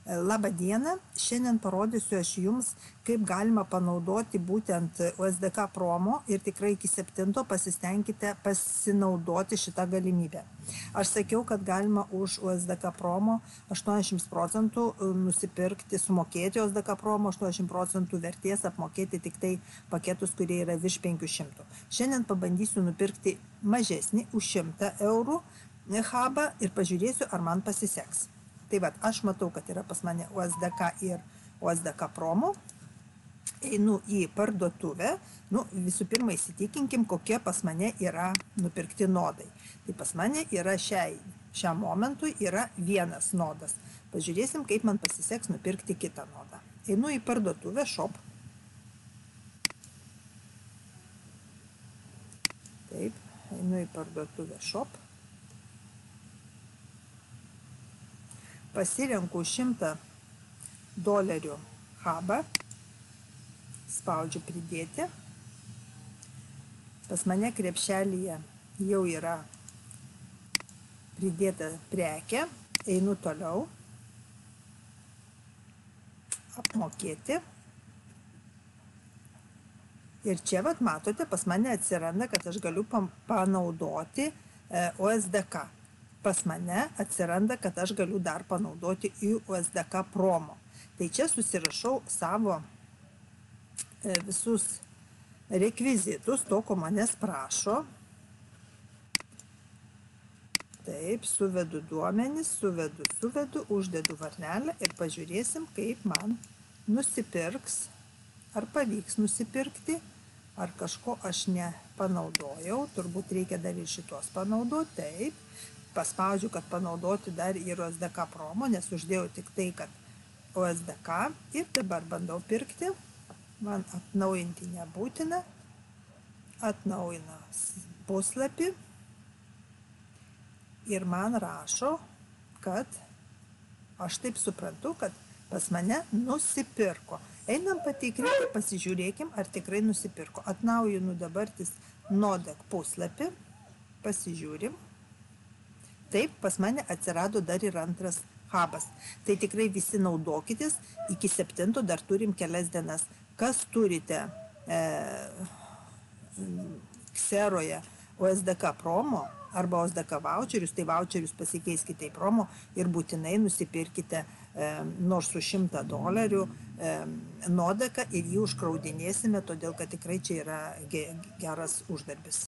Labą dieną, šiandien parodysiu aš jums, kaip galima panaudoti būtent USDK promo ir tikrai iki 7 pasistengkite pasinaudoti šitą galimybę. Aš sakiau, kad galima už USDK promo 80% nusipirkti, sumokėti USDK promo, 80% vertės apmokėti tik tai paketus, kurie yra virš 500. Šiandien pabandysiu nupirkti mažesnį už 100 eurų hubą ir pažiūrėsiu, ar man pasiseks. Tai vat, aš matau, kad yra pas mane USDK ir USDK promo. Einu į parduotuvę. Visų pirma įsitikinkim, kokie pas mane yra nupirkti nodai. Tai pas mane yra šiam momentui yra vienas nodas. Pažiūrėsim, kaip man pasiseks nupirkti kitą nodą. Einu į parduotuvę shop. Taip, einu į parduotuvę shop. Pasirenku $100 hubą, spaudžiu pridėti. Pas mane krepšelyje jau yra pridėta prekė, einu toliau, apmokėti. Ir čia vat matote, pas mane atsiranda, kad aš galiu panaudoti USDK. Pas mane atsiranda, kad aš galiu dar panaudoti į USDK promo. Tai čia susirašau savo visus rekvizitus, to, ko manęs prašo. Taip, suvedu duomenis, suvedu, uždedu varnelę ir pažiūrėsim, kaip man nusipirks, ar pavyks nusipirkti, ar kažko aš nepanaudojau. Turbūt reikia dar ir šitos panaudoti, taip. Paspaudžiu, kad panaudoti dar ir USDK promo, nes uždėjau tik tai, kad USDK ir dabar bandau pirkti. Man atnaujinti nebūtina. Atnaujina puslapį ir man rašo, kad aš taip suprantu, kad pas mane nusipirko. Einam patikrinti, pasižiūrėkim, ar tikrai nusipirko. Atnaujinu dabartis Nodek puslapį, pasižiūrim. Taip, pas mane atsirado dar ir antras hubas. Tai tikrai visi naudokitės, iki 7 dar turim kelias dienas. Kas turite Xeroje USDK promo arba USDK voucherius, tai voucherius pasikeiskite į promo ir būtinai nusipirkite nors su $100 nodeką ir jį užkraudinėsime, todėl kad tikrai čia yra geras uždarbis.